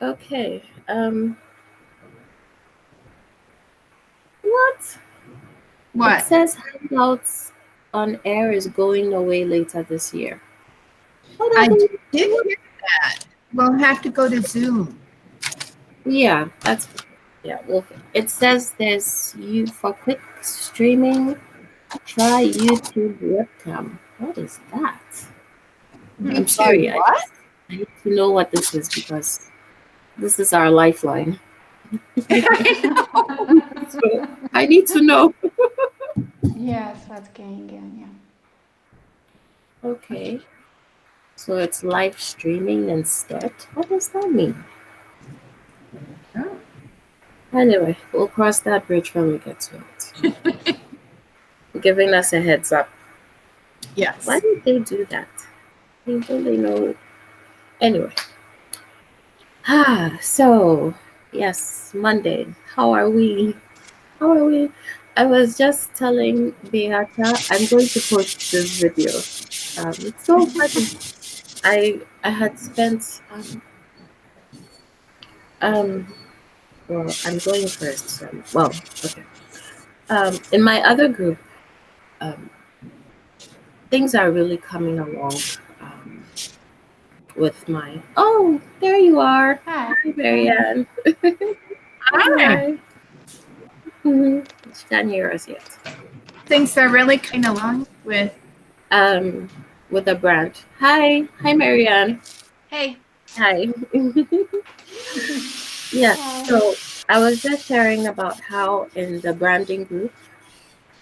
Okay. What? It What? says Hangouts on Air is going away later this year. What I are did they? hear that. We'll have to go to Zoom. Yeah, that's yeah. Well, it says there's you for quick streaming. Try YouTube webcam. What is that? I'm Try sorry. what? I need to know what this is because this is our lifeline. So I need to know. Yes, what's going on? Yeah. Okay. So it's live streaming instead. What does that mean? Oh. Anyway, we'll cross that bridge when we get to it. Giving us a heads up. Yes. Why did they do that? Don't they know? Anyway. So yes, Monday. How are we? How are we? I was just telling Beata I'm going to post this video. It's so funny. I had spent um well I'm going first. So, well, okay. In my other group, um, things are really coming along with my. Oh, there you are. Hi. Hi, Marianne. Hi. Hi. She can't hear us yet. Things are really kind of along with. Um, with a brand. Hi, Marianne. Hey. Hi. Yeah. So I was just sharing about how in the branding group,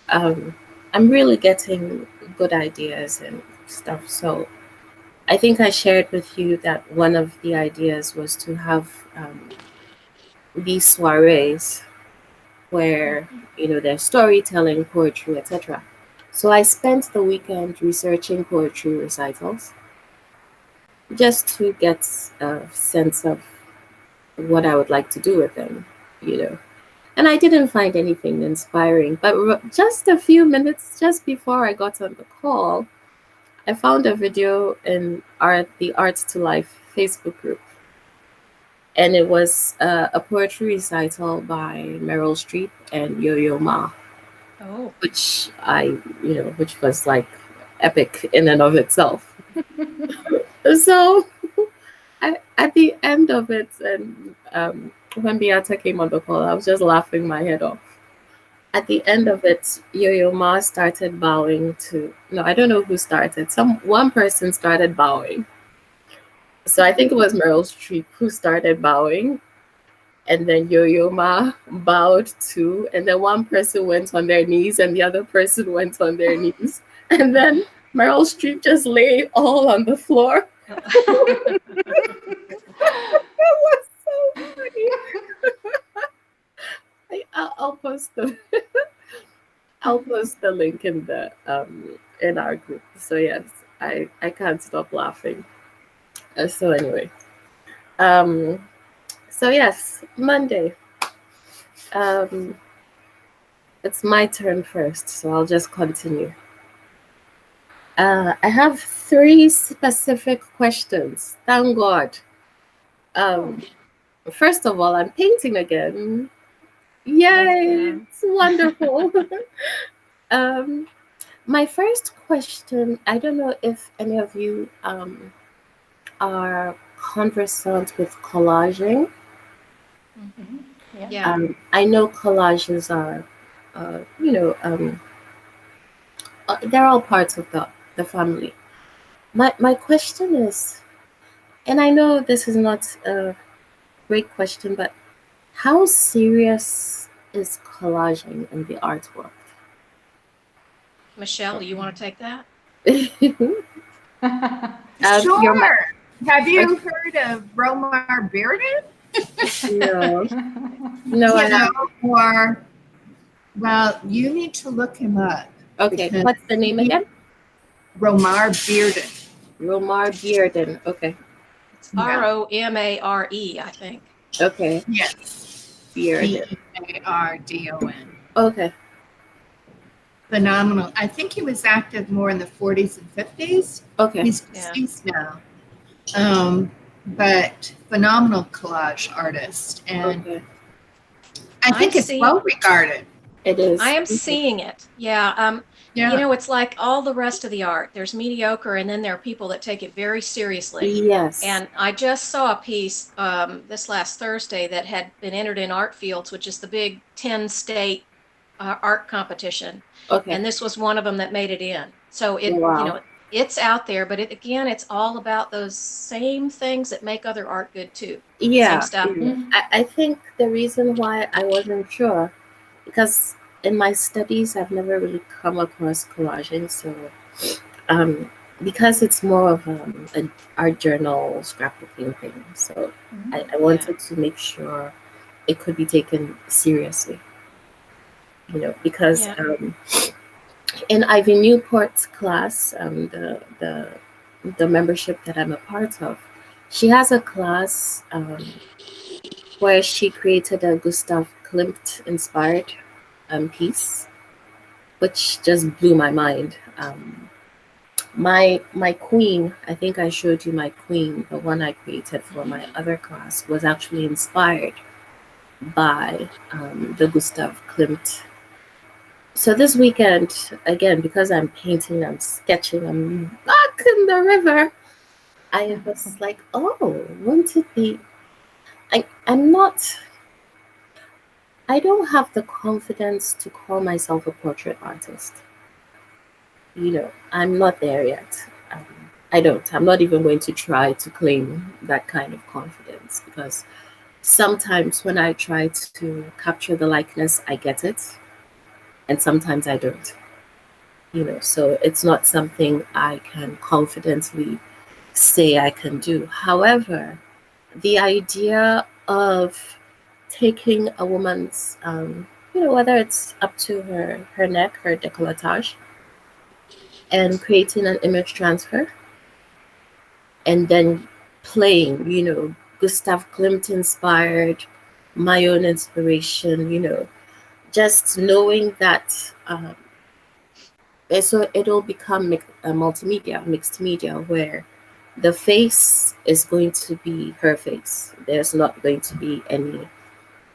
um, I'm really getting good ideas and stuff. So I think I shared with you that one of the ideas was to have these soirees where there's storytelling, poetry, etc. So I spent the weekend researching poetry recitals just to get a sense of what I would like to do with them, you know. And I didn't find anything inspiring. But just a few minutes just before I got on the call, I found a video in the Art to Life Facebook group. And it was a poetry recital by Meryl Streep and Yo-Yo Ma, Oh. which was like epic in and of itself. So at the end of it, and when Beata came on the call, I was just laughing my head off. At the end of it, Yo-Yo Ma started bowing to. No, I don't know who started. One person started bowing. So I think it was Meryl Streep who started bowing, and then Yo-Yo Ma bowed too, and then one person went on their knees, and the other person went on their knees, and then Meryl Streep just lay all on the floor. It was so funny. I'll post the I'll post the link in our group. So yes, I can't stop laughing. So anyway, um, so yes, Monday. Um, it's my turn first, so I'll just continue. I have 3 specific questions. Thank God. First of all, I'm painting again. Yay! It's wonderful. My first question, I don't know if any of you are conversant with collaging. Yeah. I know collages are, they're all parts of the family. My question is, and I know this is not a great question, but how serious is collaging in the artwork? Michelle, do you want to take that? Sure. Have you heard of Romar Bearden? No, You know, or well, you need to look him up. Okay, what's the name again? Romar Bearden. Romar Bearden. Okay. It's Romare, I think. Okay. Yes. Bearden. Beardon. Okay. Phenomenal. I think he was active more in the 40s and 50s. Okay. He's deceased now. but phenomenal collage artist. And Okay. I think I it's see. well regarded. It is. I am seeing it. Yeah. Yeah. You know, it's like all the rest of the art. There's mediocre, and then there are people that take it very seriously. Yes. And I just saw a piece this last Thursday that had been entered in Art Fields, which is the big 10-state art competition. Okay. And this was one of them that made it in. So it, Wow. you know, it's out there, but again, it's all about those same things that make other art good too. Yeah. Same stuff. I think the reason why I wasn't sure, because in my studies I've never really come across collaging, so because it's more of an art journal scrapbooking thing, so I wanted to make sure it could be taken seriously, you know, because in Ivy Newport's class, the membership that I'm a part of, she has a class where she created a Gustav Klimt inspired piece, which just blew my mind. My queen, I think I showed you my queen, the one I created for my other class, was actually inspired by the Gustav Klimt. So this weekend, again, because I'm painting, I'm sketching, I'm back in the river, I was like, oh, wouldn't it be? I don't have the confidence to call myself a portrait artist. You know, I'm not there yet. I'm not even going to try to claim that kind of confidence, because sometimes when I try to capture the likeness, I get it. And sometimes I don't. You know, so it's not something I can confidently say I can do. However, the idea of taking a woman's, you know, whether it's up to her neck, her décolletage, and creating an image transfer, and then playing, you know, Gustav Klimt inspired, my own inspiration, you know, just knowing that. So it'll become mixed media, where the face is going to be her face. There's not going to be any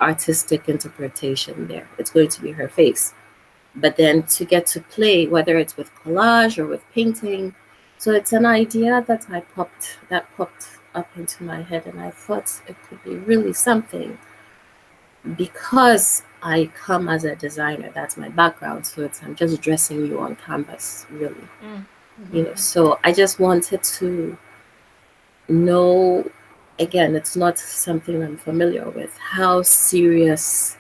artistic interpretation there. It's going to be her face. But then to get to play, whether it's with collage or with painting, so it's an idea that popped up into my head, and I thought it could be really something, because I come as a designer. That's my background. So I'm just dressing you on canvas, really. You know, so I just wanted to know, again, it's not something I'm familiar with, how serious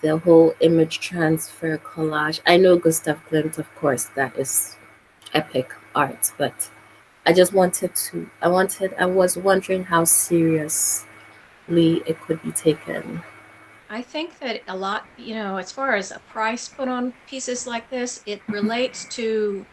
the whole image transfer collage. I know Gustav Klimt, of course, that is epic art, but I just I was wondering how seriously it could be taken. I think that a lot, you know, as far as a price put on pieces like this, it relates to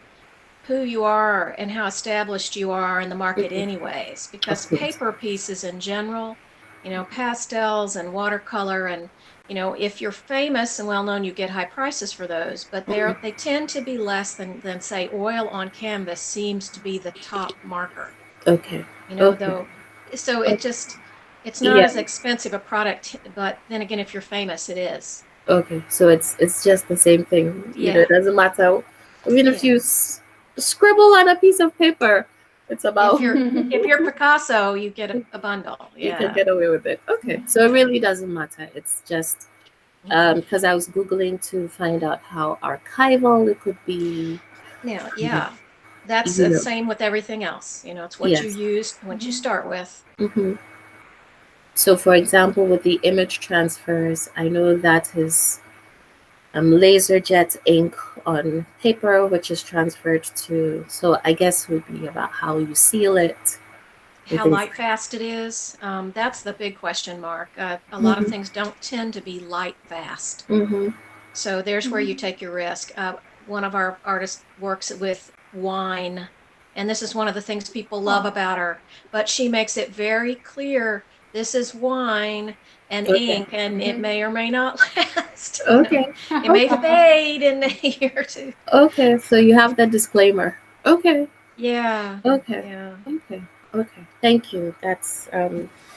who you are and how established you are in the market anyways, because paper pieces in general, you know, pastels and watercolor, and, you know, if you're famous and well known, you get high prices for those, but they tend to be less than say oil on canvas seems to be the top marker. Okay. You know, though, so it's not as expensive a product, but then again, if you're famous, it is. Okay, so it's just the same thing. You know, it doesn't matter. Even if you scribble on a piece of paper, it's about. If you're Picasso, you get a bundle. You can get away with it. Okay, so it really doesn't matter. It's just because I was Googling to find out how archival it could be. Yeah. That's the same with everything else. You know, it's what you use, what you start with. So, for example, with the image transfers, I know that is laser jet ink on paper, which is transferred to. So, I guess it would be about how you seal it. How light fast it is. That's the big question mark. A lot of things don't tend to be light fast. So, there's where you take your risk. One of our artists works with wine, and this is one of the things people love about her, but she makes it very clear this is wine and ink, and it may or may not last. It may fade in a year or two. Okay, so you have the disclaimer. Okay. Yeah. Okay. Yeah. Okay. Okay. Thank you. That's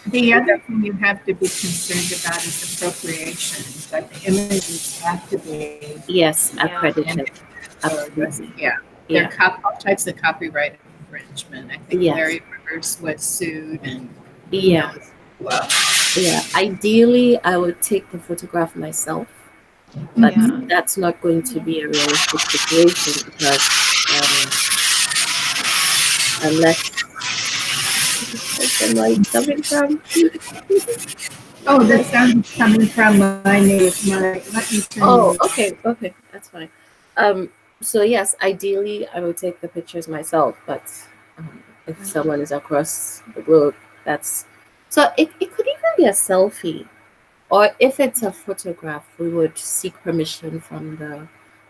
The other thing you have to be concerned about is appropriation, but the images have to be, yes, Yeah. accredited. so Absolutely. yeah, there Yeah. are all types of copyright infringement. I think Yes. Larry Rivers was sued and Yeah. well, Yeah. Ideally, I would take the photograph myself, but Yeah. that's not going to be a realistic situation because unless where's the noise coming from? oh, the sound is coming from my neighbor. Let me turn Oh, you. okay, that's fine. Um, so yes, ideally I would take the pictures myself, but if someone is across the globe, that's so it could even be a selfie. Or if it's a photograph, we would seek permission from the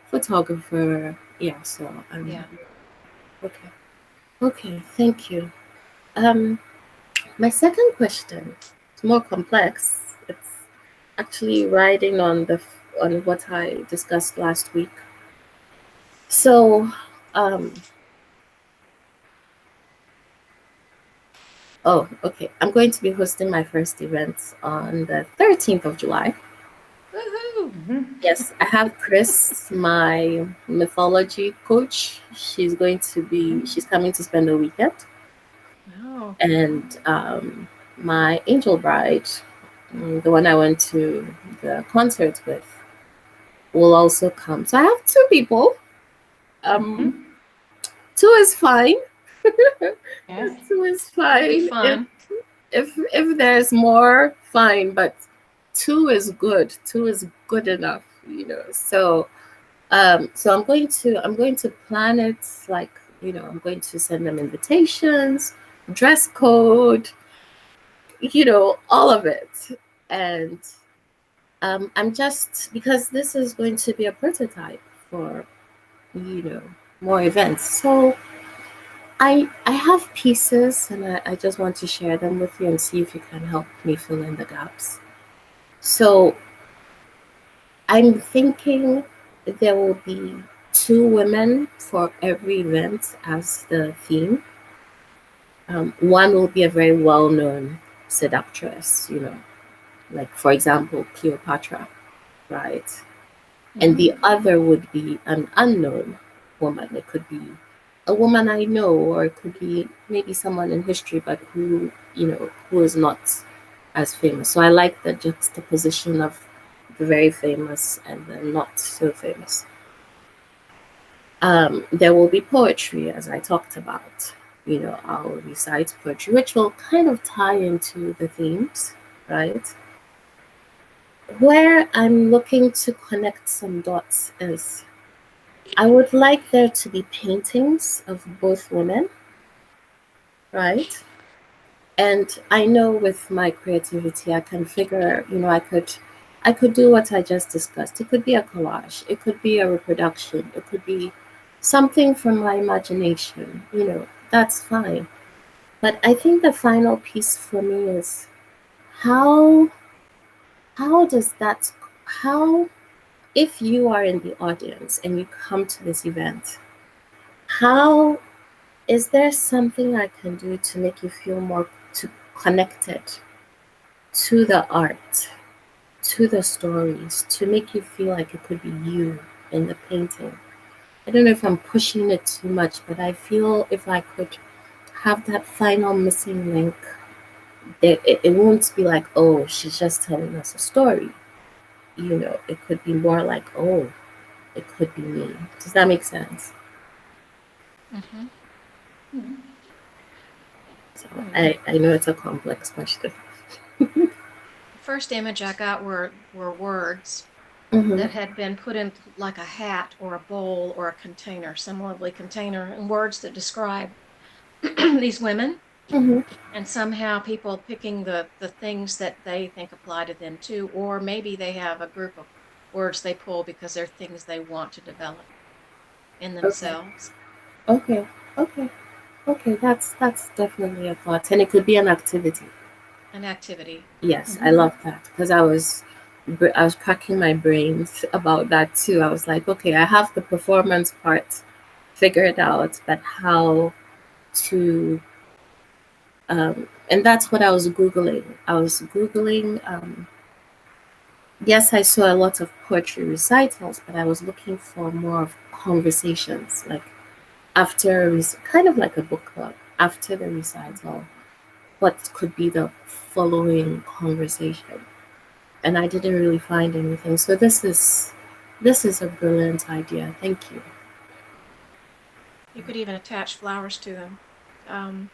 photographer. Yeah, so Yeah. okay. Okay, thank you. Um, my second question is more complex. It's actually riding on on what I discussed last week. So, um, oh, okay. I'm going to be hosting my first event on the 13th of July. Woohoo! Yes, I have Chris, my mythology coach. She's coming to spend the weekend. Oh. And my angel bride, the one I went to the concert with, will also come. So I have two people. Two is fine. Yes. Two is That'll be fine. fun. If there's more, fine. But two is good. Two is good enough. So so I'm going to plan it like I'm going to send them invitations, dress code, all of it. And I'm just because this is going to be a prototype for you know more events. So I have pieces and I just want to share them with you and see if you can help me fill in the gaps. So I'm thinking there will be two women for every event as the theme. One will be a very well-known seductress, like for example Cleopatra, right? And the other would be an unknown woman. It could be a woman I know, or it could be maybe someone in history, but who is not as famous. So I like the juxtaposition of the very famous and the not so famous. There will be poetry, as I talked about. I'll recite poetry, which will kind of tie into the themes, right? Where I'm looking to connect some dots is I would like there to be paintings of both women, right? And I know with my creativity, I can figure, I could do what I just discussed. It could be a collage, it could be a reproduction, it could be something from my imagination, that's fine. But I think the final piece for me is how how does that how if you are in the audience and you come to this event, how is there something I can do to make you feel more connected to the art, to the stories, to make you feel like it could be you in the painting? I don't know if I'm pushing it too much, but I feel if I could have that final missing link, it won't be like, oh, she's just telling us a story. It could be more like, oh, it could be me. Does that make sense? So I know it's a complex question. The first image I got were words that had been put in like a hat or a bowl or a container, some lovely container, and words that describe these women. And somehow people picking the things that they think apply to them too, or maybe they have a group of words they pull because they're things they want to develop in themselves. Okay. That's definitely a thought, and it could be an activity. An activity. Yes, I love that because I was cracking my brains about that too. I was like, okay, I have the performance part figured out, but how to And that's what I was Googling. I was Googling, yes, I saw a lot of poetry recitals, but I was looking for more of conversations, like after, kind of like a book club, after the recital, what could be the following conversation. And I didn't really find anything. So this is a brilliant idea. Thank you. You could even attach flowers to them,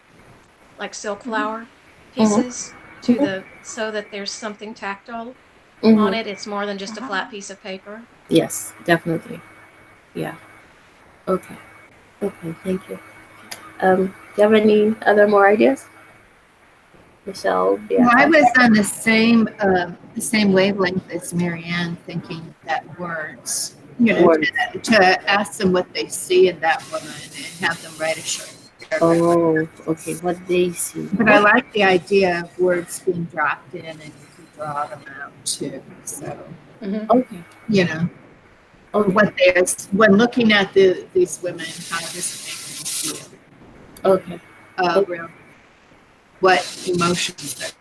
like silk flower Mhm. pieces to the so that there's something tactile Mhm. on it. It's more than just a flat piece of paper. Yes, definitely. Yeah. Okay. Okay. Thank you. Do you have any other more ideas, Michelle? Well, I Yeah. was on the same wavelength as Marianne, thinking that words, Words. to ask them what they see in that woman and have them write a short paragraph. Oh, okay. What they see. But I like the idea of words being dropped in and you can draw them out too. So, Okay. Okay. When looking at these women, how does it make them feel? Okay. What emotions they're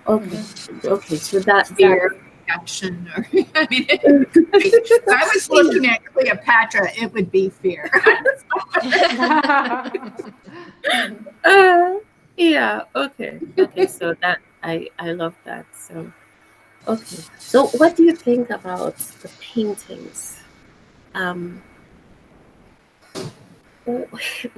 Okay. Okay. So that fear, action, or I mean, if I was looking at Cleopatra, it would be fear. Yeah. Okay. Okay. So that I love that. So okay. So what do you think about the paintings? Um.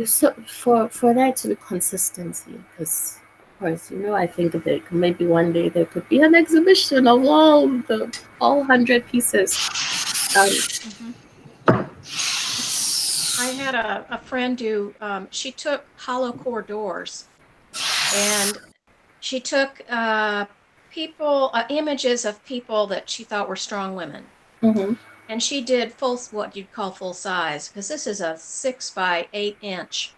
So for that to be consistency, because of course, I think that maybe one day there could be an exhibition of all 100 pieces. I had a friend who she took hollow core doors, and she took people images of people that she thought were strong women, Mm-hmm. and she did what you'd call full size, because this is a 6 by 8 inch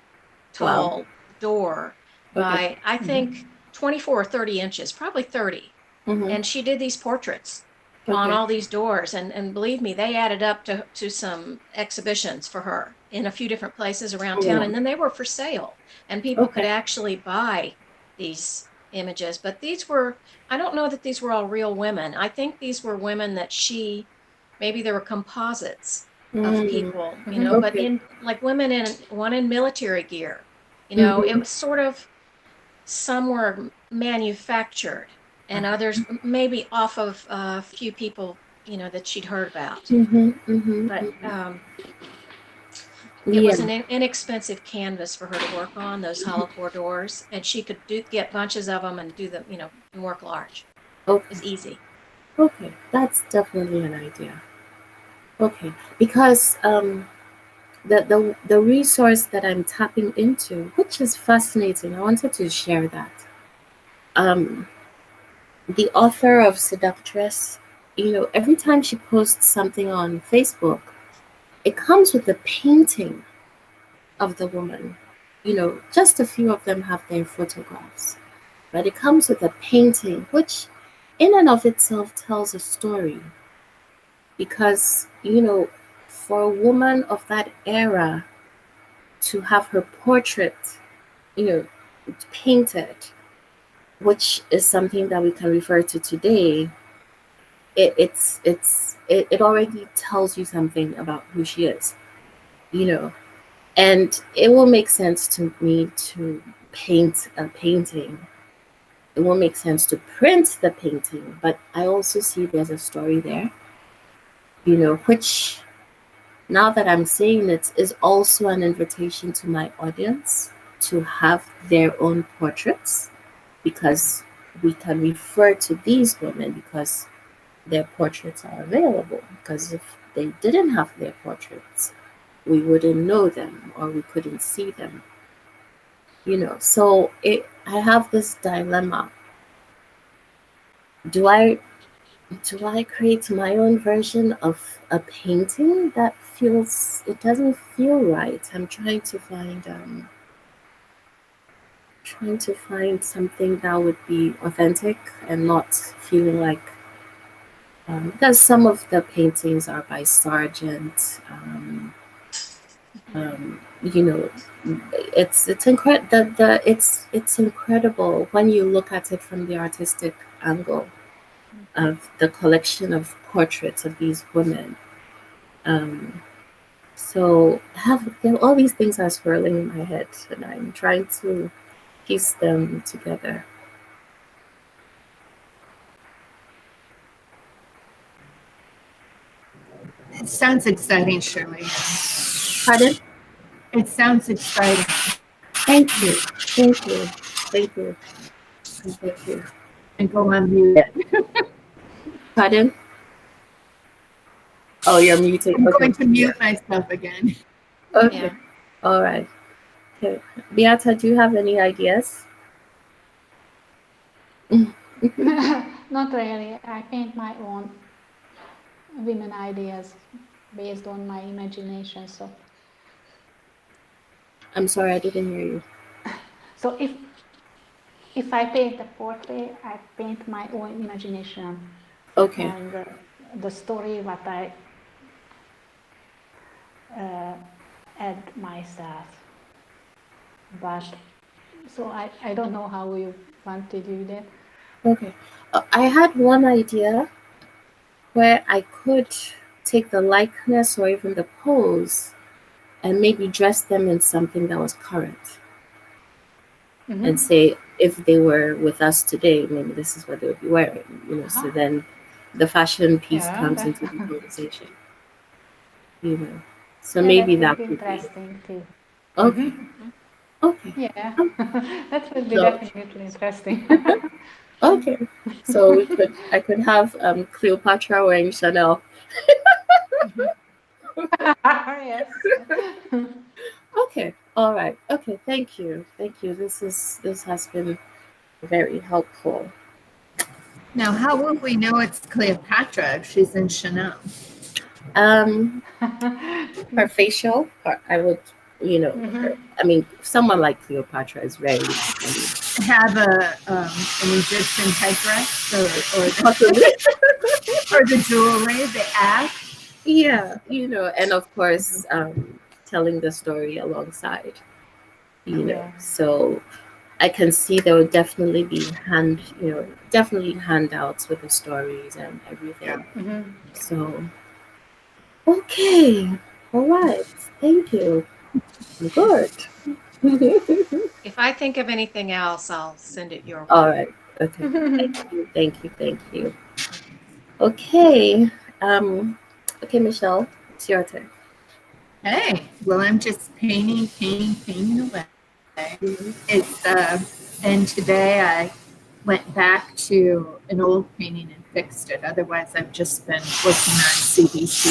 tall door by I think 24 or 30 inches, probably 30. Mm-hmm. And she did these portraits on all these doors, and believe me, they added up to some exhibitions for her in a few different places around town, and then they were for sale, and people could actually buy these images. But I don't know that these were all real women. I think these were women that maybe there were composites of people, but in like women one in military gear, it was sort of, some were manufactured and others maybe off of a few people, that she'd heard about. But it was an inexpensive canvas for her to work on, those hollow core doors, and she could get bunches of them and do them, and work large. Okay. It's easy. Okay, that's definitely an idea. Okay, because the resource that I'm tapping into, which is fascinating, I wanted to share that. The author of Seductress, every time she posts something on Facebook, it comes with a painting of the woman. Just a few of them have their photographs, but it comes with a painting, which in and of itself tells a story. Because, for a woman of that era to have her portrait, painted, which is something that we can refer to today, it already tells you something about who she is, and it will make sense to me to paint a painting. It will make sense to print the painting, but I also see there's a story there, which, now that I'm saying it, is also an invitation to my audience to have their own portraits, because we can refer to these women because their portraits are available. Because if they didn't have their portraits, we wouldn't know them or we couldn't see them. So I have this dilemma. Do I create my own version of a painting that it doesn't feel right? I'm trying to find something that would be authentic and not feeling like, because some of the paintings are by Sargent, you know, it's incredible. It's incredible when you look at it from the artistic angle of the collection of portraits of these women. Um, so all these things are swirling in my head, and I'm trying to piece them together. It sounds exciting, Shirley. Pardon? It sounds exciting. Thank you. Thank you. Thank you. Thank you. And go on mute. Pardon? Oh, you're muted. I'm Okay. going to mute myself again. Okay. Yeah. All right. Okay. Beata, do you have any ideas? Not really. I paint my own women ideas based on my imagination. I'm sorry, I didn't hear you. So if I paint a portrait, I paint my own imagination Okay. and the story what I add myself. But so I don't know how you want to do that. Okay. I had one idea where I could take the likeness or even the pose and maybe dress them in something that was current and say if they were with us today, maybe this is what they would be wearing, you know. So then the fashion piece comes into the conversation, you know. So maybe that would would be interesting too. be okay. Okay. Yeah, that would be So- definitely interesting. Okay. So I could have Cleopatra wearing Chanel. Yes. Okay. All right. Okay. Thank you. Thank you. This has been very helpful. Now, how will we know it's Cleopatra if she's in Chanel? Her facial, I would, you know, I mean, someone like Cleopatra is very, Have an Egyptian headdress or possibly. or the jewelry, the act. Yeah, you know, and of course, telling the story alongside, you know. Yeah. So I can see there would definitely be definitely handouts with the stories and everything. So, okay, all right, thank you. Good. If I think of anything else, I'll send it your way. All right. Okay. Thank you. Okay. Okay, Michelle, it's your turn. Hey, well, I'm just painting away. It's and today I went back to an old painting and fixed it. Otherwise, I've just been working on CBC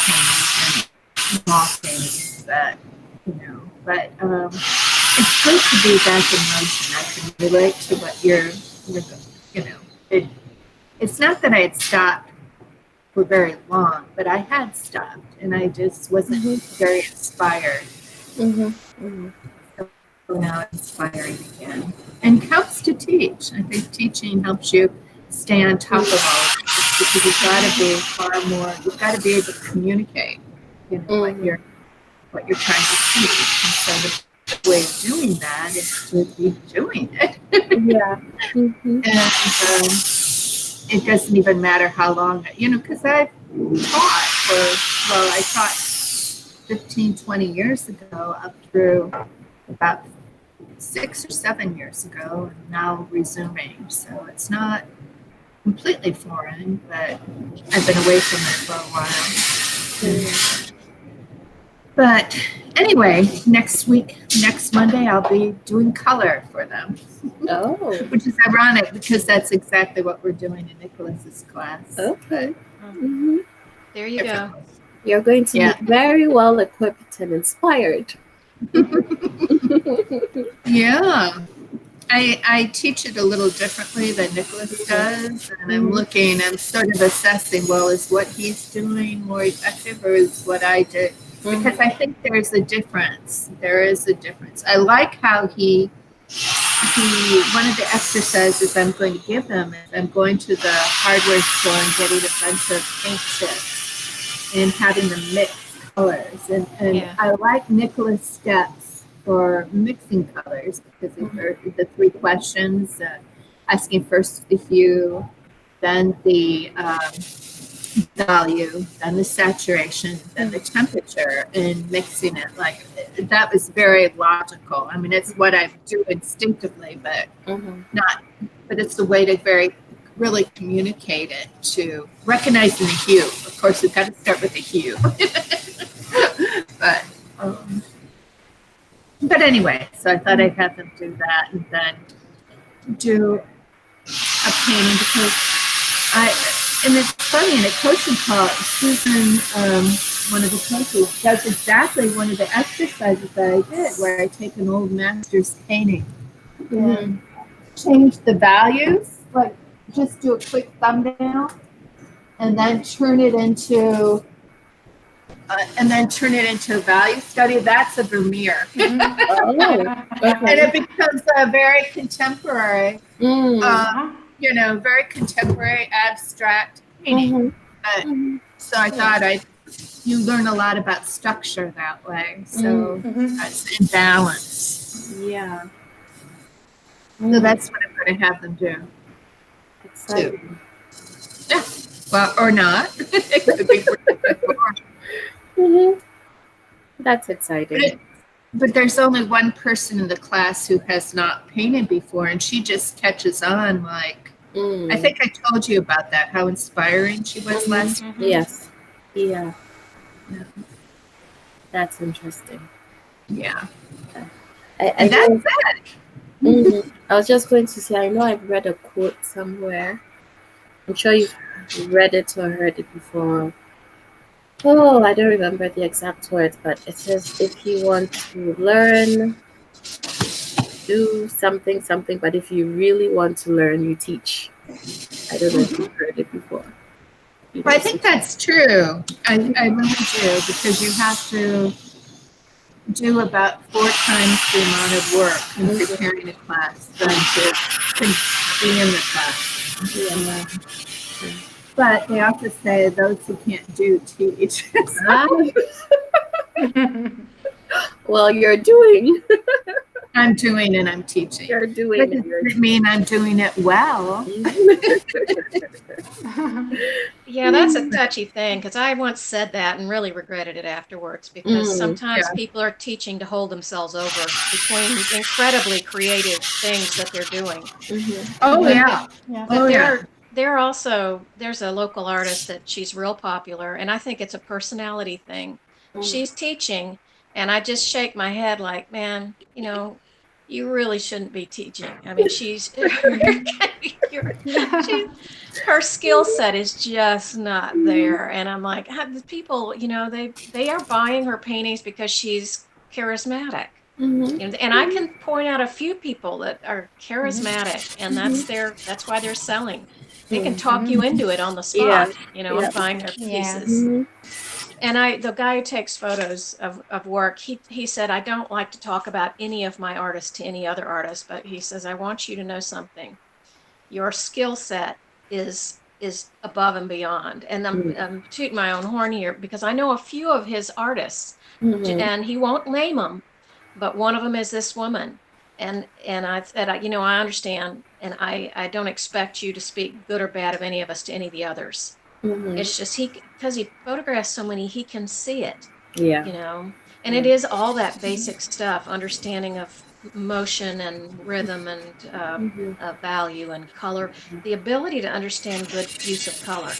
paintings and small paintings that, you know. But it's good to be back in motion. I can relate to what you're you know. It's not that I had stopped for very long, but I had stopped, and I just wasn't very inspired. So now it's inspiring again. And it helps to teach. I think teaching helps you stay on top of all of this because you've got to be you've got to be able to communicate, you know, what you're trying to teach. And so the way of doing that is to be doing it. Yeah. And it doesn't even matter how long, you know, because I've I taught 15, 20 years ago up through about 6 or 7 years ago, and now resuming. So it's not completely foreign, but I've been away from it for a while. But anyway, next Monday, I'll be doing color for them. Oh. Which is ironic because that's exactly what we're doing in Nicholas's class. Okay. There you go. You're going to be very well equipped and inspired. Yeah. I teach it a little differently than Nicholas does, and I'm sort of assessing, well, is what he's doing more effective or is what I did? Because I think there's a difference. There is a difference. I like how he one of the exercises I'm going to give him is I'm going to the hardware store and getting a bunch of paint chips and having them mixed colors. And Yeah. I like Nicholas' steps for mixing colors because of the 3 questions, asking first the hue, then the value, then the saturation, then the temperature, and mixing it. Like, that was very logical. I mean, it's what I do instinctively, but but it's the way to really communicate it, to recognizing the hue. Of course, we've got to start with the hue. But anyway, so I thought I'd have them do that and then do a painting because and it's funny, in a coaching call, Susan, one of the coaches, does exactly one of the exercises that I did, where I take an old master's painting and change the values, like just do a quick thumbnail, and then turn it into a value study. That's a Vermeer. And it becomes a very contemporary, very contemporary abstract painting. So I thought you learn a lot about structure that way. So that's in balance. Yeah. So that's what I'm going to have them do. Exciting. Yeah. Well, or not. It could be That's exciting. But there's only one person in the class who has not painted before, and she just catches on. Like, I think I told you about that, how inspiring she was last year. Yes. Yeah. That's interesting. Yeah. I that's it. I was just going to say, I know I've read a quote somewhere. I'm sure you've read it or heard it before. Oh, I don't remember the exact words, but it says, if you want to learn, do something, but if you really want to learn, you teach. I don't know if you've heard it before. I think that's true. I really do, because you have to do about 4 times the amount of work in preparing a class than to be in the class. Yeah. But they also say those who can't do teach. Well, you're doing. I'm doing and I'm teaching. You're doing. But does it mean I'm doing it well? Yeah, that's a touchy thing, because I once said that and really regretted it afterwards, because sometimes people are teaching to hold themselves over between incredibly creative things that they're doing. Oh, yeah. But they're also, there's a local artist that she's real popular, and I think it's a personality thing. She's teaching, and I just shake my head like, man, you really shouldn't be teaching. I mean, her skill set is just not there. And I'm like, people, they are buying her paintings because she's charismatic. And I can point out a few people that are charismatic, and that's why they're selling. They can talk you into it on the spot, and buying their pieces. And the guy who takes photos of work, he said, I don't like to talk about any of my artists to any other artist, but he says, I want you to know something. Your skill set is above and beyond. And I'm tooting my own horn here, because I know a few of his artists, and he won't name them, but one of them is this woman. And I said, I understand, and I don't expect you to speak good or bad of any of us to any of the others. It's just because he photographs so many, he can see it. And it is all that basic stuff, understanding of motion and rhythm and value and color, the ability to understand good use of color.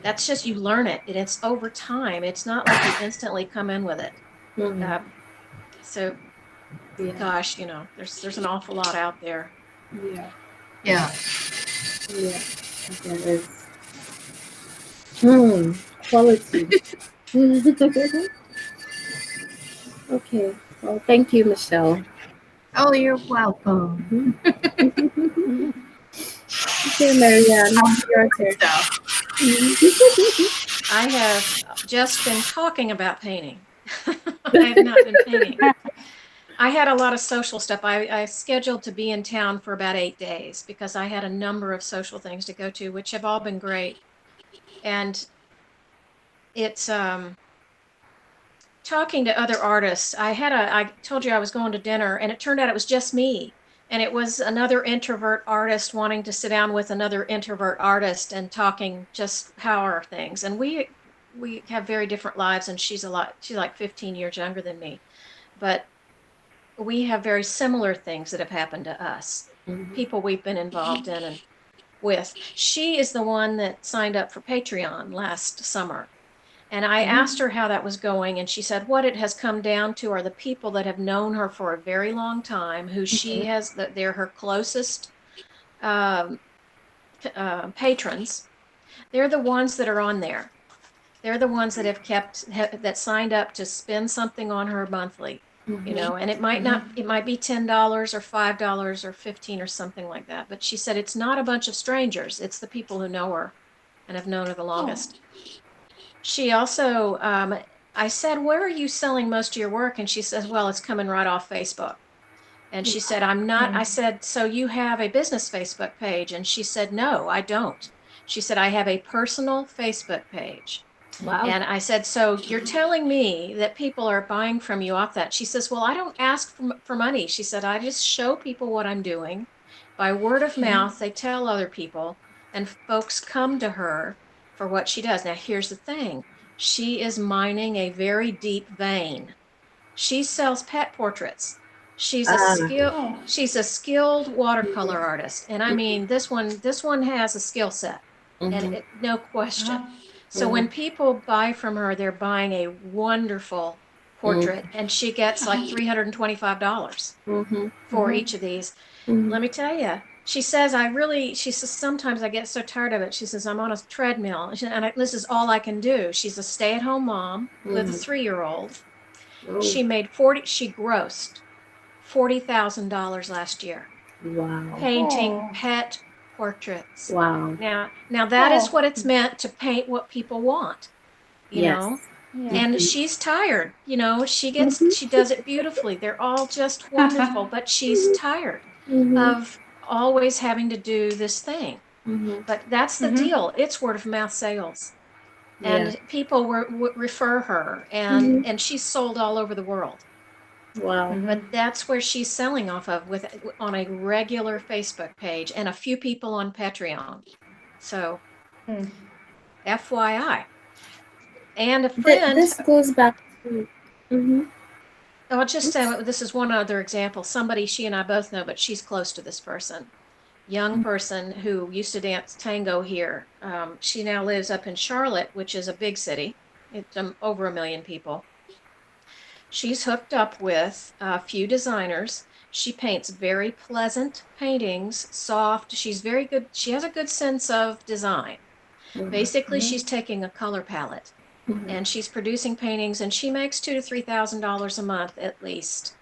That's just, you learn it, and it's over time. It's not like you instantly come in with it. Gosh, there's an awful lot out there. Yeah. There is. Quality. Okay. Well, thank you, Michelle. Oh, you're welcome. Okay, Marianne. Your turn. I have just been talking about painting. I have not been painting. I had a lot of social stuff. I scheduled to be in town for about 8 days because I had a number of social things to go to, which have all been great. And it's talking to other artists. I told you I was going to dinner, and it turned out it was just me. And it was another introvert artist wanting to sit down with another introvert artist and talking just how are things. And we have very different lives, and she's like 15 years younger than me. But we have very similar things that have happened to us, people we've been involved in and with. She is the one that signed up for Patreon last summer. And I asked her how that was going, and she said what it has come down to are the people that have known her for a very long time, who she has, they're her closest patrons. They're the ones that are on there. They're the ones that that signed up to spend something on her monthly, you know, and it might it might be $10 or $5 or $15 or something like that. But she said it's not a bunch of strangers. It's the people who know her and have known her the longest. She also, I said, where are you selling most of your work? And she says, well, it's coming right off Facebook. And she said, I'm not, I said, so you have a business Facebook page? And she said, no, I don't. She said, I have a personal Facebook page. Wow. And I said, so you're telling me that people are buying from you off that? She says, well, I don't ask for money. She said, I just show people what I'm doing. By word of mouth, they tell other people, and folks come to her for what she does. Now, here's the thing. She is mining a very deep vein. She sells pet portraits. She's a skilled watercolor artist. And I mean, this one has a skill set, and no question. So when people buy from her, they're buying a wonderful portrait, and she gets like $325 for each of these. Let me tell you, she says, sometimes I get so tired of it. She says, I'm on a treadmill, and this is all I can do. She's a stay-at-home mom with a 3-year-old. She grossed $40,000 last year. Wow. Painting pet portraits. Wow. Now that is what it's meant, to paint what people want, you know? Yeah. And she's tired, you know, she does it beautifully. They're all just wonderful, but she's tired of always having to do this thing. But that's the deal. It's word of mouth sales. And people refer her, and she's sold all over the world. Wow. But that's where she's selling off of, on a regular Facebook page and a few people on Patreon. So, FYI. And a friend. This goes back to. I'll just say this is one other example. Somebody she and I both know, but she's close to this person. Young person who used to dance tango here. She now lives up in Charlotte, which is a big city. It's over 1 million people. She's hooked up with a few designers. She paints very pleasant paintings, soft. She's very good. She has a good sense of design. Basically, she's taking a color palette and she's producing paintings, and she makes $2,000 to $3,000 a month at least,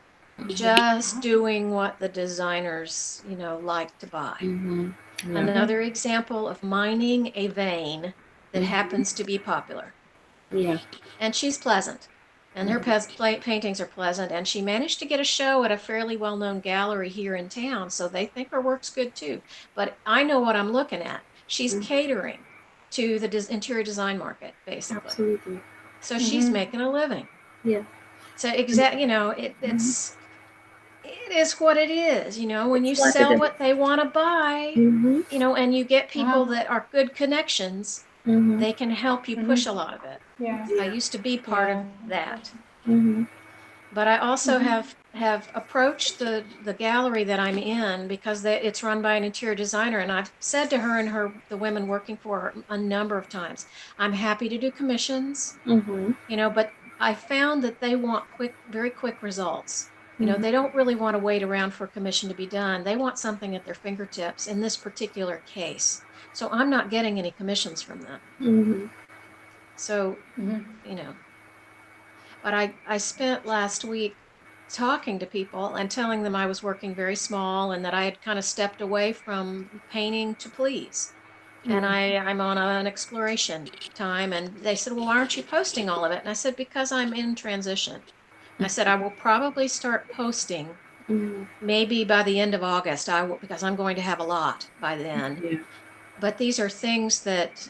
just doing what the designers, you know, like to buy. Another example of mining a vein that happens to be popular. Yeah. And she's pleasant. And her paintings are pleasant, and she managed to get a show at a fairly well-known gallery here in town, so they think her work's good too. But I know what I'm looking at. She's catering to the interior design market, basically. Absolutely. So she's making a living. Yeah. So you know, it is what it is. You know, when you sell what they want to buy, you know, and you get people that are good connections, they can help you push a lot of it. Yeah. I used to be part of that. But I also have approached the gallery that I'm in, because it's run by an interior designer, and I've said to her and the women working for her a number of times, I'm happy to do commissions, you know, but I found that they want very quick results. You know, they don't really want to wait around for a commission to be done. They want something at their fingertips in this particular case. So I'm not getting any commissions from them. So, you know, but I spent last week talking to people and telling them I was working very small, and that I had kind of stepped away from painting to please. And I'm on an exploration time, and they said, well, why aren't you posting all of it? And I said, because I'm in transition. I said, I will probably start posting maybe by the end of August, because I'm going to have a lot by then. But these are things that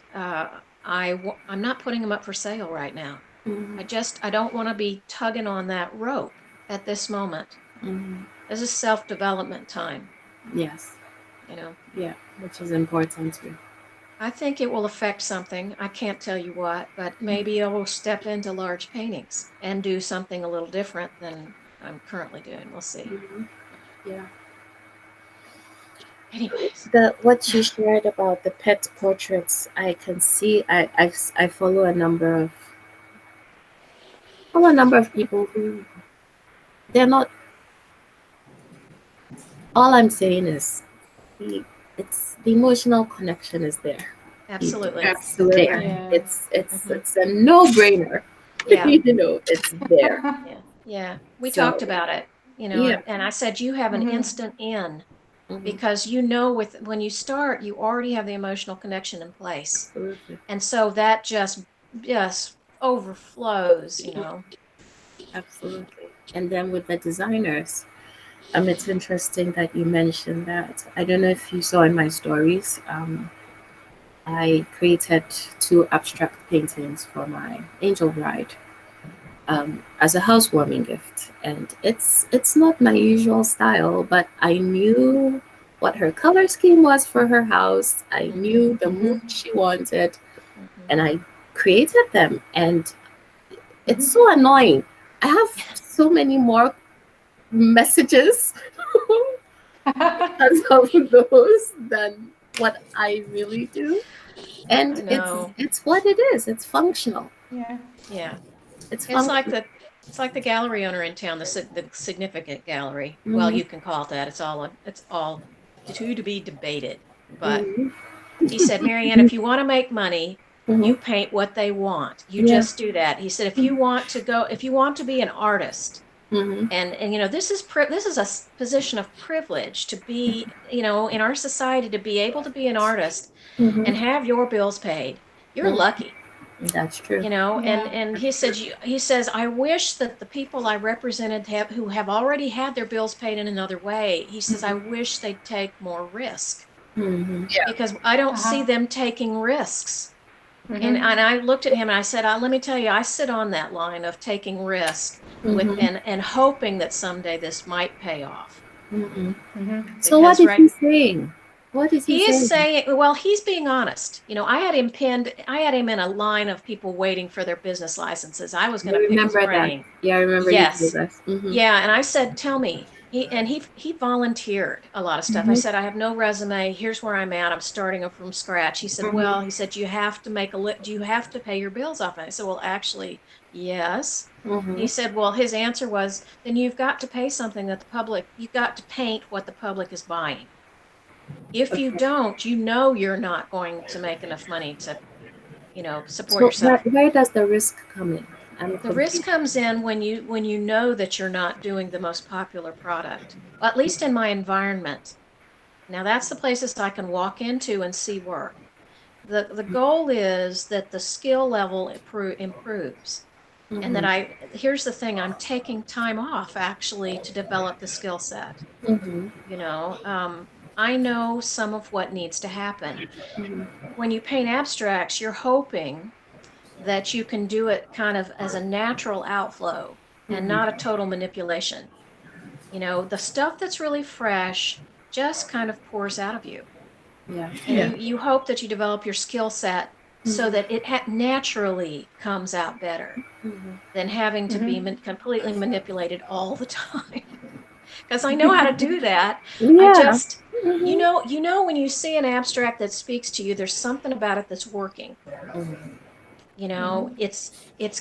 I'm not putting them up for sale right now. Mhm. I don't want to be tugging on that rope at this moment. Mhm. This is self-development time, Yes. you know. Yeah, which is important too. I think it will affect something. I can't tell you what, but maybe I will step into large paintings and do something a little different than I'm currently doing. We'll see. Mhm. Yeah. Anyways, The what you shared about the pet portraits, I can see. I follow a number of people who they're not. All I'm saying is the it's the emotional connection is there. absolutely. It's Absolutely. there. Yeah. Mhm. It's a no-brainer. Yeah, It's there. yeah, yeah. We talked So about it, you know, yeah. and I said you have an Mhm. instant in Mhm. because you know when you start, you already have the emotional connection in place. Absolutely. And so that just overflows, you know. Absolutely. And then with the designers, it's interesting that you mentioned that. I don't know if you saw in my stories. I created two abstract paintings for my angel bride as a housewarming gift, and it's not my usual style, but I knew what her color scheme was for her house. I knew the mood she wanted, Mhm. and I created them. And it's so annoying. I have so many more messages because of those than what I really do. I And know. it's what it is. It's functional. Yeah. Yeah. It's It's like functional. the it's like the gallery owner in town, the significant gallery. Well, Hmm. you can call it that. It's all to be debated. But Hmm. he said, Marianne, if you want to make money, Hmm. you paint what they want. You Yeah. just do that. He said, if you want to be an artist, Hmm. and you know, this is a position of privilege to be, you know, in our society to be able to be an artist Hmm. and have your bills paid. You're Hmm. lucky. That's true. You know, Yeah. and he said he says I wish that the people I represented who have already had their bills paid in another way, he says I wish they'd take more risk Hmm. Yeah. because I don't see Uh-huh. them taking risks. And Mhm. and I looked at him and I said, let me tell you, I sit on that line of taking risk with Hmm. and hoping that someday this might pay off. Hmm. Mhm. So what Because is he saying? What is he he is saying? saying, well, he's being honest. You know, I had him in a line of people waiting for their business licenses. I was I going to pick his remember that. brain. Yeah, I remember you told Yes. us. Hmm. Yeah, and I said, "Tell me." He volunteered a lot of stuff. I Hmm. said, "I have no resume. Here's where I'm at. I'm starting from scratch." He said, Mhm. "Well," he said, "you have to do you have to pay your bills off?" And I said, "Well, actually, yes." Hmm. He said, "Well, his answer was, then you've got to pay something that you've got to paint what the public is buying. If you Okay. don't, you know you're not going to make enough money to, you know, support So yourself." where does the risk come in? I'm The risk confused. comes in when you know that you're not doing the most popular product. Well, at least in my environment. Now that's the places I can walk into and see work. The goal is that the skill level improves. And that Hmm. here's the thing, I'm taking time off actually to develop the skill set. Hmm. You know, I know some of what needs to happen. Hmm. When you paint abstracts, you're hoping that you can do it kind of as a natural outflow and Hmm. not a total manipulation. You know, the stuff that's really fresh just kind of pours out of you. Yeah. And Yeah. you hope that you develop your skill set so Hmm. that it naturally comes out better Hmm. than having to be Mhm. completely manipulated all the time. Because I know how to do that. I Yeah. just, Hmm. you know, when you see an abstract that speaks to you, there's something about it that's working. Hmm. You know, it's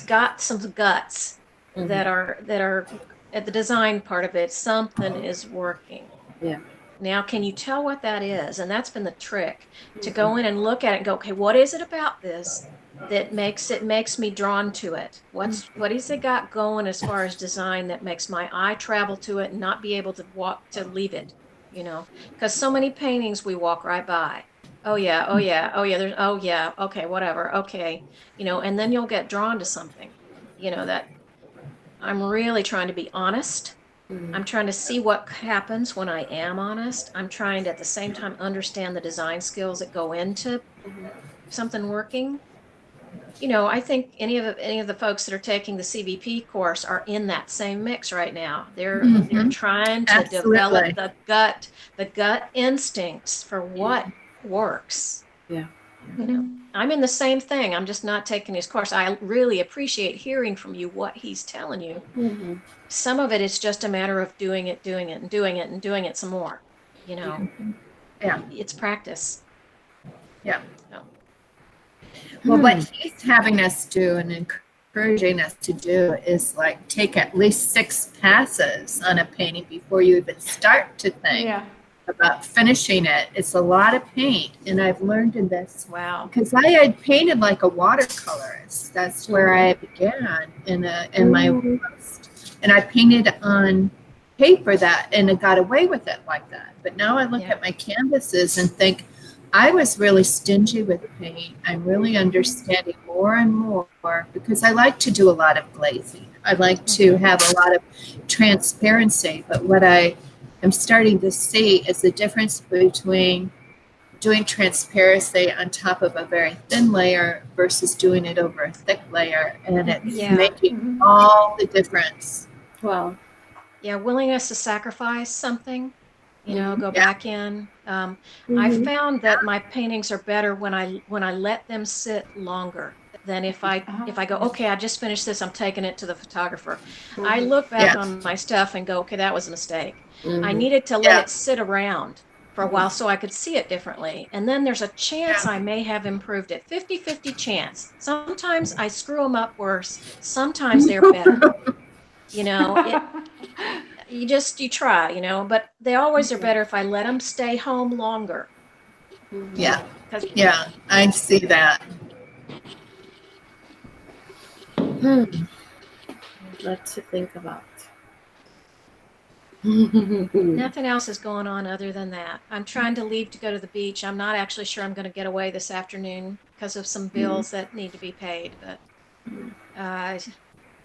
got some guts Hmm. that are at the design part of it. Something is working. Yeah. Now, can you tell what that is? And that's been the trick to Hmm. go in and look at it and go, okay, what is it about this that makes me drawn to it? What has it got going as far as design that makes my eye travel to it and not be able to leave it, you know? Because so many paintings we walk right by. Oh yeah, oh yeah, oh yeah, there's oh yeah, okay, whatever, okay. You know, and then you'll get drawn to something, you know, that I'm really trying to be honest. Hmm. I'm trying to see what happens when I am honest. I'm trying to at the same time understand the design skills that go into Hmm. something working. I think any of the folks that are taking the CVP course are in that same mix right now. They're trying to develop Absolutely. the gut instincts for what works. Yeah. I'm in the same thing. I'm just not taking his course. I really appreciate hearing from you what he's telling you. Mm-hmm. Some of it is just a matter of doing it and doing it some more. Yeah. It's practice. Yeah. So. Well, what he's having us do and encouraging us to do is like take at least 6 passes on a painting before you even start to think about finishing it. It's a lot of paint, and I've learned in this. Wow. Because I had painted like a watercolorist. That's where I began in my post. And I painted on paper that, and I got away with it like that. But now I look at my canvases and think, I was really stingy with paint. I'm really understanding more and more because I like to do a lot of glazing. I like to have a lot of transparency. But what I am starting to see is the difference between doing transparency on top of a very thin layer versus doing it over a thick layer. And it's making all the difference. Wow. Yeah, willingness to sacrifice something. Go back in. I found that my paintings are better when I let them sit longer than if I go, okay, I just finished this, I'm taking it to the photographer. I look back on my stuff and go, okay, that was a mistake. I needed to let it sit around for a while so I could see it differently. And then there's a chance I may have improved it. 50-50 chance. Sometimes I screw them up worse. Sometimes they're better. You try, but they always are better if I let them stay home longer. Yeah. Yeah, I see that. Lots to think about. Nothing else is going on other than that. I'm trying to leave to go to the beach. I'm not actually sure I'm going to get away this afternoon because of some bills that need to be paid, but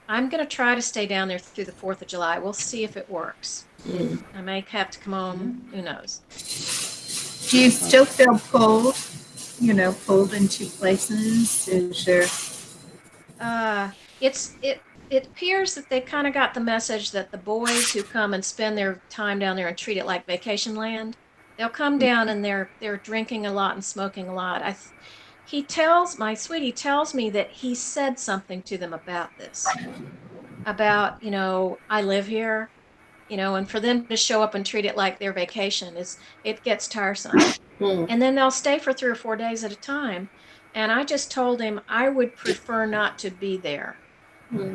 I'm going to try to stay down there through the 4th of July. We'll see if it works. I may have to come home. Who knows? Do you still feel pulled? Pulled into places? Is there? It appears that they kind of got the message that the boys who come and spend their time down there and treat it like vacation land, they'll come down and they're drinking a lot and smoking a lot. My sweetie tells me that he said something to them about this, about, I live here, and for them to show up and treat it like their vacation it gets tiresome. And then they'll stay for 3 or 4 days at a time. And I just told him I would prefer not to be there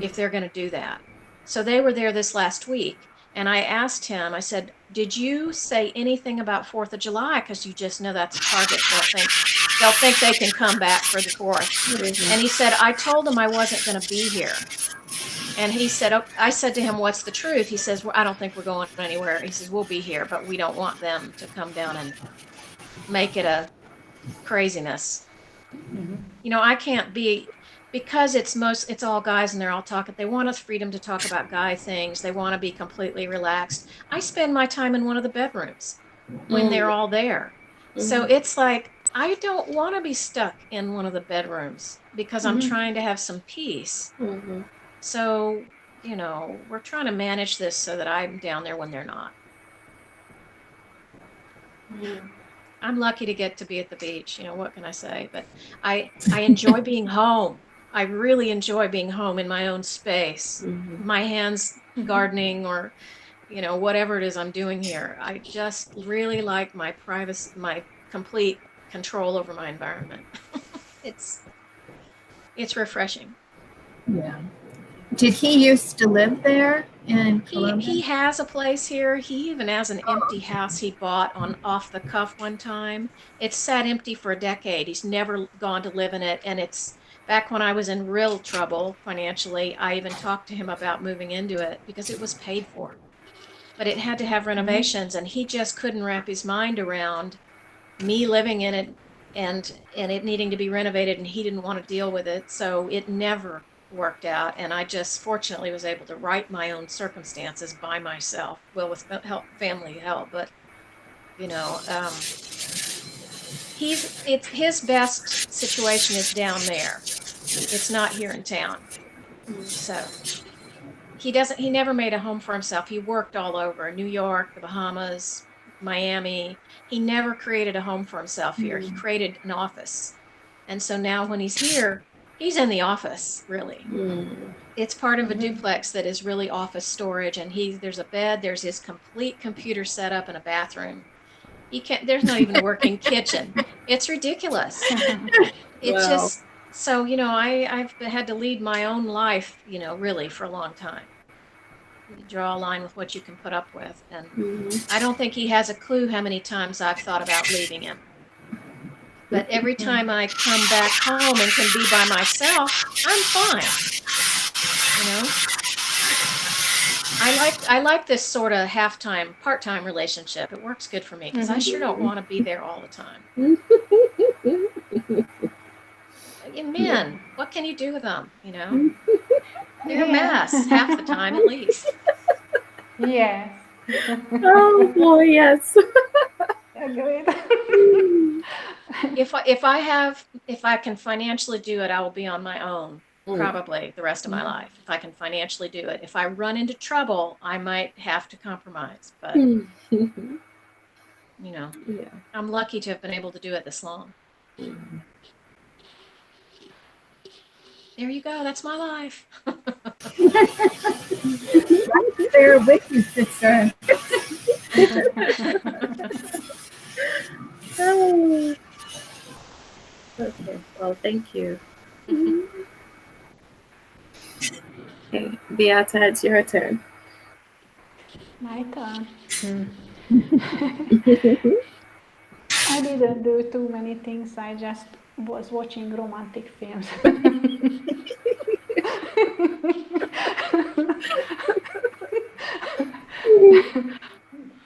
if they're going to do that. So they were there this last week. And I asked him, I said, did you say anything about 4th of July? Because you just know that's a target. They'll think they can come back for the 4th. And he said, I told them I wasn't going to be here. And he said, I said to him, what's the truth? He says, well, I don't think we're going anywhere. He says, we'll be here, but we don't want them to come down and make it a craziness. I can't be, because it's all guys and they're all talking. They want us freedom to talk about guy things. They want to be completely relaxed. I spend my time in one of the bedrooms when they're all there. So it's like, I don't want to be stuck in one of the bedrooms because I'm trying to have some peace. So, we're trying to manage this so that I'm down there when they're not. I'm lucky to get to be at the beach. What can I say? But I enjoy being home. I really enjoy being home in my own space. My hands gardening or, whatever it is I'm doing here. I just really like my privacy, my complete control over my environment. It's refreshing. Yeah. Did he used to live there in Columbia? He has a place here. He even has an empty house he bought off the cuff one time. It's sat empty for a decade. He's never gone to live in it. And it's back when I was in real trouble financially, I even talked to him about moving into it because it was paid for. But it had to have renovations, and he just couldn't wrap his mind around me living in it and it needing to be renovated, and he didn't want to deal with it. So it never worked out, and I just fortunately was able to write my own circumstances by myself, well, with family help, but his best situation is down there. It's not here in town. So he never made a home for himself. He worked all over New York, the Bahamas, Miami. He never created a home for himself here. He created an office. And so now when he's here, he's in the office, really. It's part of a duplex that is really office storage, and there's a bed, there's his complete computer setup and a bathroom. There's not even a working kitchen. It's ridiculous. It's just, so, I've had to lead my own life, really for a long time. You draw a line with what you can put up with. And I don't think he has a clue how many times I've thought about leaving him. But every time I come back home and can be by myself, I'm fine. I like this sort of half-time, part-time relationship. It works good for me because I sure don't want to be there all the time. Men, what can you do with them? They're a mess half the time at least. Yes. Oh boy, yes. Agreed. If I can financially do it, I will be on my own probably the rest of my life. If I can financially do it. If I run into trouble, I might have to compromise. But I'm lucky to have been able to do it this long. There you go. That's my life. There with you, sister. Oh. Okay. Well, thank you. Okay, Beata, it's your turn. My turn. I didn't do too many things. I just was watching romantic films.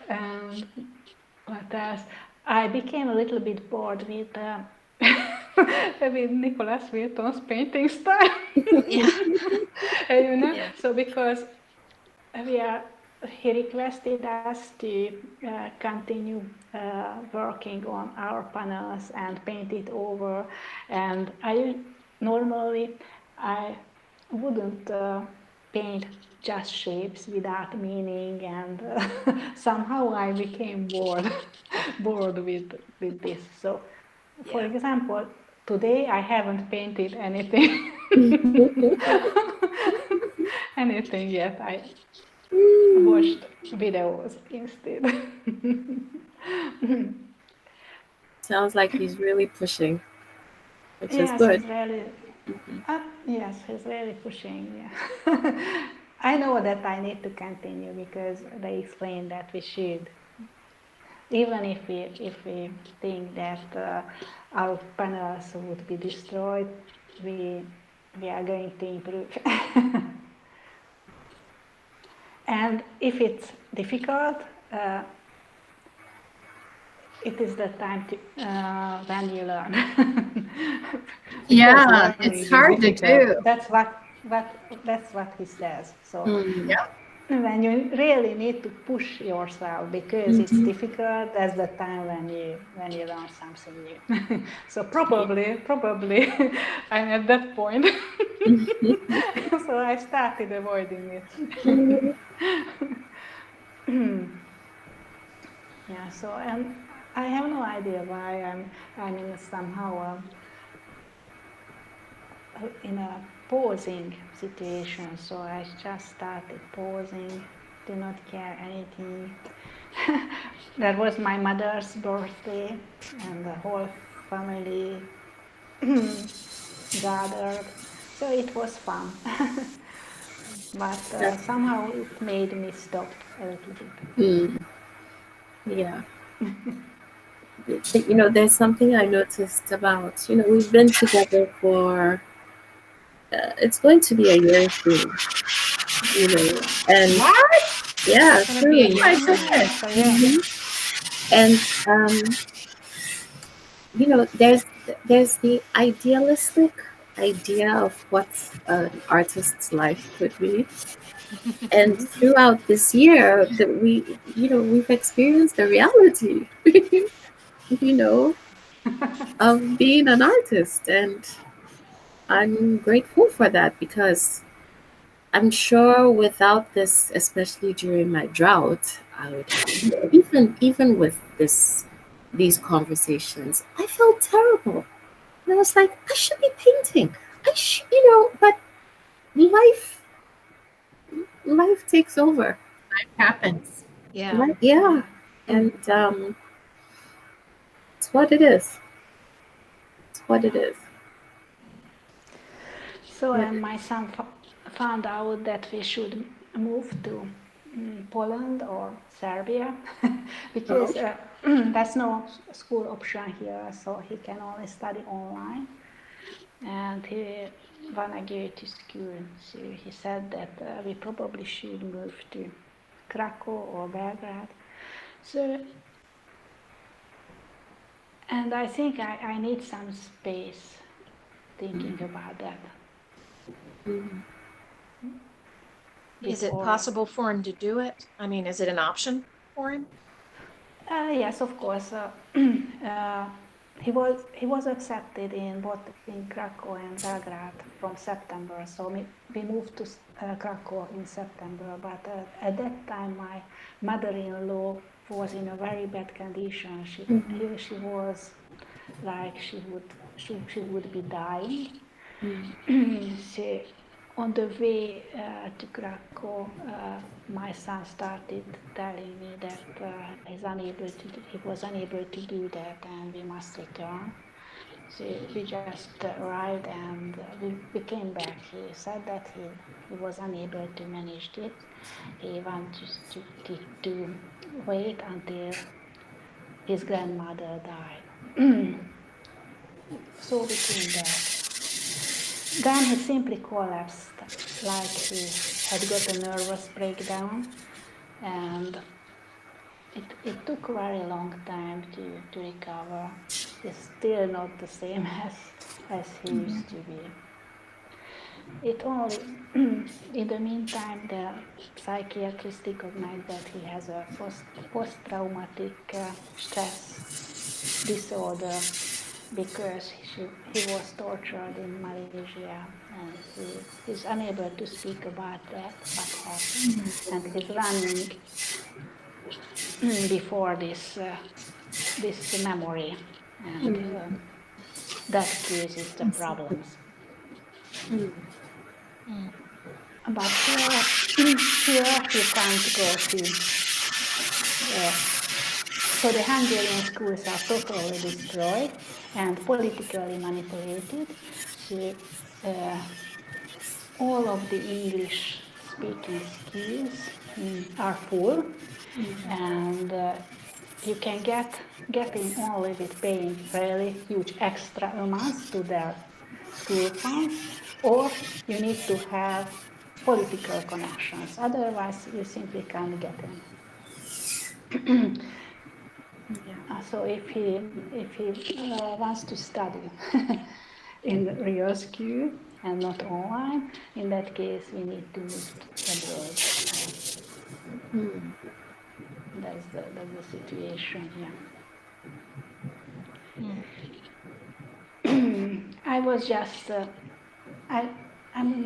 And what else? I became a little bit bored with with Nicholas Wilton's painting style. Yeah. So because he requested us to continue working on our panels and paint it over, and I wouldn't paint just shapes without meaning, and somehow I became bored with this. So, for example, today I haven't painted anything yet. I watched videos instead. Sounds like he's really pushing, which is Yes, good. he's really. Yes, he's really pushing. Yeah. I know that I need to continue because they explained that we should, even if we think that our panels would be destroyed, we are going to improve. And if it's difficult, it is the time to when you learn. Yeah, it's hard to do. That's what he says. So Yeah. when you really need to push yourself because it's difficult, that's the time when you learn something new. So probably I'm at that point. So I started avoiding it. Yeah. So and I have no idea why I'm in somehow in a pausing situation. So I just started pausing, did not care anything. That was my mother's birthday, and the whole family gathered. So it was fun. But somehow it made me stop a little bit. Yeah. There's something I noticed about, we've been together for, it's going to be a year soon, and What? yeah, It's gonna be a true. year. My goodness. So yeah. And there's the idealistic idea of what an artist's life could be, and throughout this year that we've experienced the reality of being an artist. And I'm grateful for that because I'm sure without this, especially during my drought, I would have, even with these conversations, I felt terrible. And I was like, I should be painting. But life life takes over. Life happens. Yeah. Yeah. And it's what it is. It's what it is. So my son found out that we should move to Poland or Serbia because there's no school option here, so he can only study online. And he wanna go to school, so he said that we probably should move to Krakow or Belgrade. So, and I think I need some space thinking about that. Is it possible for him to do it? I mean, is it an option for him? Yes, of course. He was accepted in both in Krakow and Belgrade from September. So we moved to Krakow in September. But at that time, my mother-in-law was in a very bad condition. She was like she would be dying. So on the way to Krakow, my son started telling me that he was unable to do that, and we must return. So we just arrived and we came back. He said that he was unable to manage it. He wanted to wait until his grandmother died. So we came back. Then he simply collapsed, like he had got a nervous breakdown, and it took a very long time to recover. He's still not the same as he used to be. It only, in the meantime, the psychiatrist recognized that he has a post-traumatic stress disorder, because he was tortured in Malaysia, and he's unable to speak about that, what happened, and he's running before this memory, and that causes the problems. But here you can't go to. So the Hungarian schools are totally destroyed and politically manipulated. So all of the English-speaking schools are full, and you can get in only with paying really huge extra amounts to their school funds, or you need to have political connections. Otherwise, you simply can't get in. So if he wants to study in the real school and not online, in that case we need to move abroad. That's the situation here. I was just I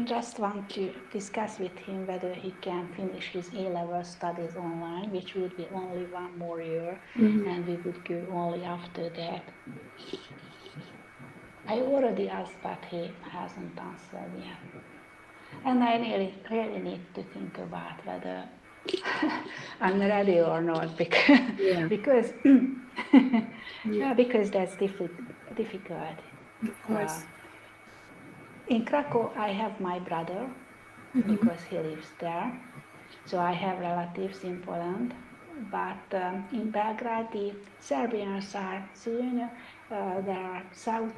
just want to discuss with him whether he can finish his A-level studies online, which would be only one more year, and we would go only after that. I already asked, but he hasn't answered yet. And I really need to think about whether I'm ready or not, because because that's difficult. Of course. In Krakow, I have my brother, because he lives there. So I have relatives in Poland. But in Belgrade, the Serbians are, so there are South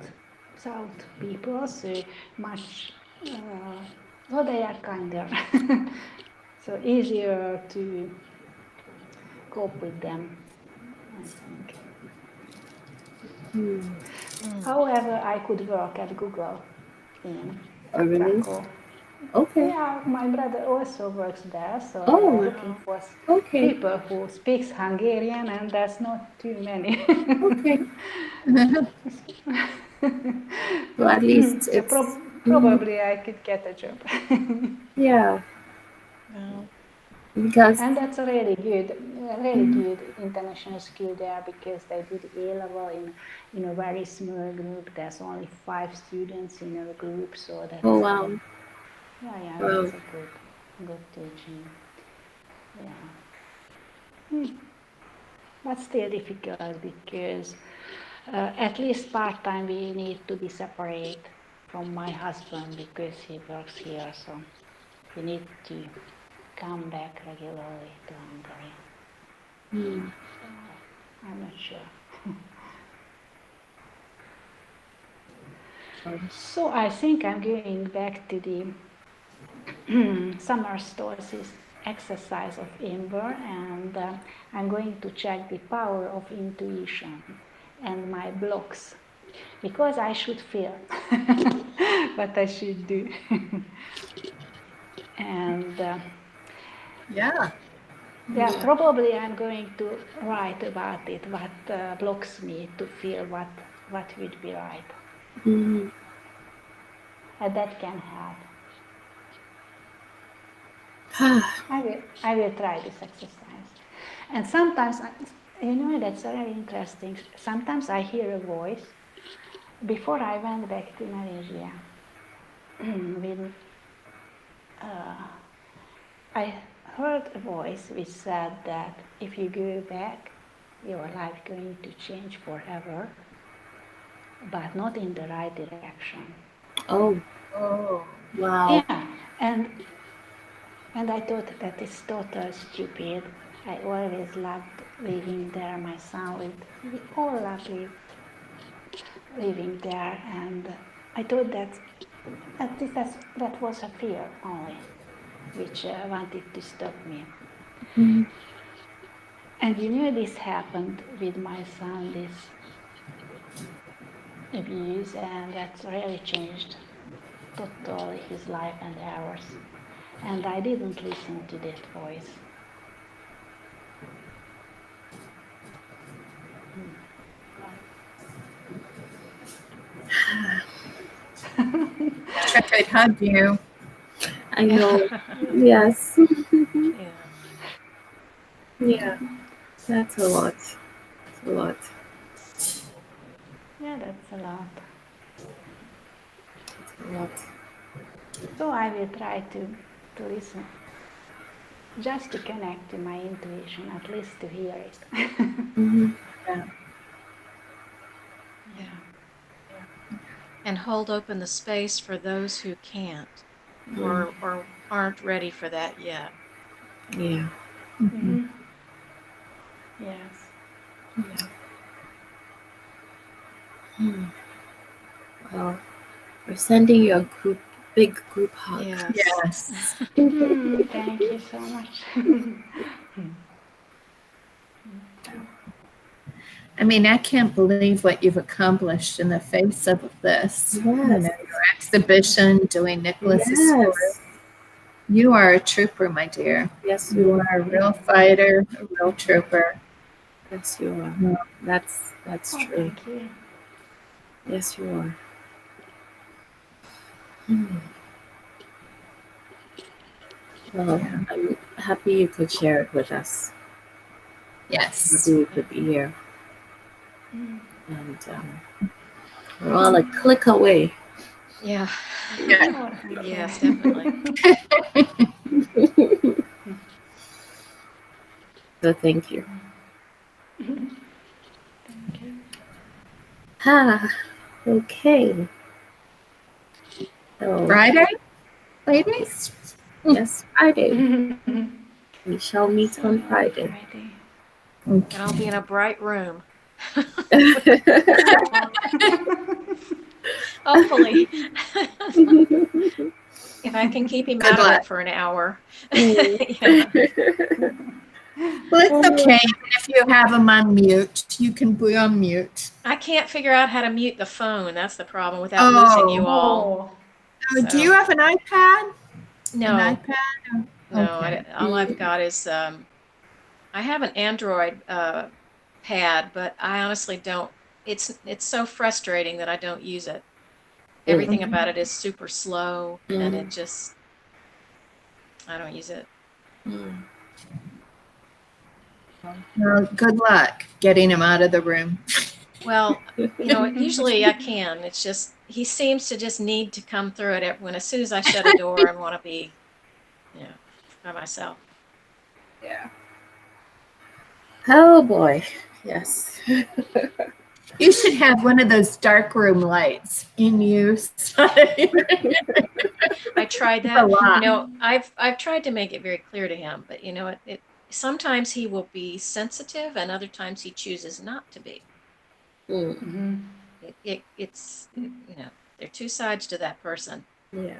people, so much, they are kinder. So easier to cope with them, I think. However, I could work at Google in Krakow. Okay. Yeah, my brother also works there, so I'm looking for people who speaks Hungarian, and there's not too many. Okay. Well, at least probably I could get a job. Yeah, No. because And that's a really good international school there because they did A-level in a very small group. There's only 5 students in a group, so that's oh wow, yeah, wow. that's a good teaching. Yeah. But still difficult because at least part-time we need to be separate from my husband because he works here, so we need to come back regularly to Hungary. Hmm. So I'm not sure. So I think I'm going back to the summer solstice exercise of Amber, and I'm going to check the power of intuition and my blocks because I should feel what I should do. And Yeah. yeah, probably I'm going to write about it, what blocks me to feel what would be right. Mhm. And that can help. I will try this exercise. And sometimes, that's very interesting. Sometimes I hear a voice. Before I went back to Malaysia, when I heard a voice which said that if you go back, your life going to change forever, but not in the right direction. Oh, Oh. wow. Yeah, and I thought that is total stupid. I always loved living there. My son lived. We all loved living there, and I thought that was a fear only, which wanted to stop me. Mhm. And this happened with my son, this abuse, and that's really changed totally his life and ours. And I didn't listen to that voice. Wish I could hug you. I know. Yes. Yeah. Yeah, that's a lot. It's a lot. Yeah, that's a lot. It's a lot. So I will try to listen, just to connect to my intuition, at least to hear it. Hmm. Yeah. Yeah. And hold open the space for those who can't or aren't ready for that yet. Yeah. Mm-hmm. Yes. Yeah. Hmm. Well, we're sending you a big group hug. Yes. Yes. Thank you so much. I mean, I can't believe what you've accomplished in the face of this. Yes. Your exhibition, doing Nicholas's story. Yes. You are a trooper, my dear. Yes, You you are a real fighter, a real trooper. Yes, you are. Yeah. That's Oh, true. thank you. Yes, you are. Hmm. Well, I'm happy you could share it with us. Yes. Happy you could be here. And we're all a click away. Yeah. Yeah. Oh, thank Yes, you. definitely. So thank you. Thank you. Okay. So, Friday, ladies? yes, Friday. We shall meet on Friday. And I'll be in a bright room. Hopefully. If I can keep him Good out of luck. it for an hour. Mm. Yeah. Well, it's okay. If you have them on mute, you can be on mute. I can't figure out how to mute the phone. That's the problem without losing you all. Oh, do you have an iPad? No, An iPad? no. Okay. All I've got is I have an Android pad, but I honestly don't. It's so frustrating that I don't use it. Everything about it is super slow, and Mm. it just, I don't use it. Mm. Well, good luck getting him out of the room. Well, usually I can. It's just he seems to just need to come through it when as soon as I shut a door and want to be, by myself. Yeah. Oh boy. Yes. You should have one of those dark room lights in use. I tried A that. lot. I've tried to make it very clear to him, but it sometimes he will be sensitive, and other times he chooses not to be. Mm. It's there are two sides to that person. Yeah.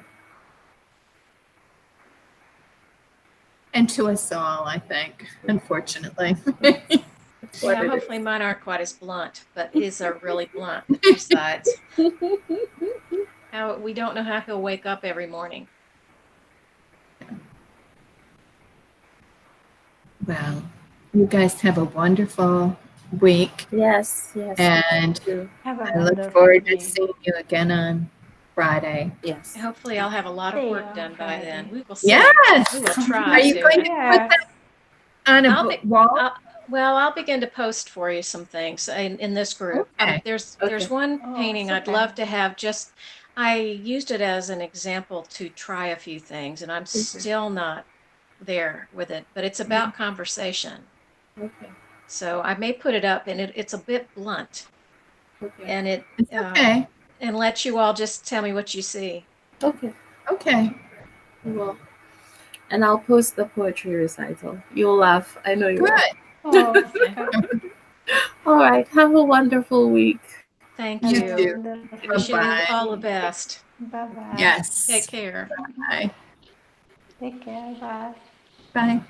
And to us all, I think, unfortunately. That's what Yeah, it hopefully is. mine aren't quite as blunt, but his are really blunt. Two sides. We don't know how he'll wake up every morning. Well, you guys have a wonderful week, Yes. Yes. and True. Have a I look wonderful forward to week. seeing you again on Friday. Yes. Hopefully, I'll have a lot of See you work on done by then. Friday. We will see. Yes. We will try Are you to. going to Yes. on a I'll be- wall? I'll begin to post for you some things in this group. Okay. There's Okay. one Oh, painting I'd super. love to have. I used it as an example to try a few things, and I'm still not there with it. But it's about conversation, Okay. so I may put it up, and it's a bit blunt, Okay. and It's okay. and let you all just tell me what you see. Okay. Okay. Well, and I'll post the poetry recital. You'll laugh. I know you will. Good. Oh, Okay. super. All right. Have a wonderful week. Thank Have You a too. wonderful Wish you Bye-bye. all the best. Bye-bye. Yes. Take care. Bye. Take care. Bye. Bye.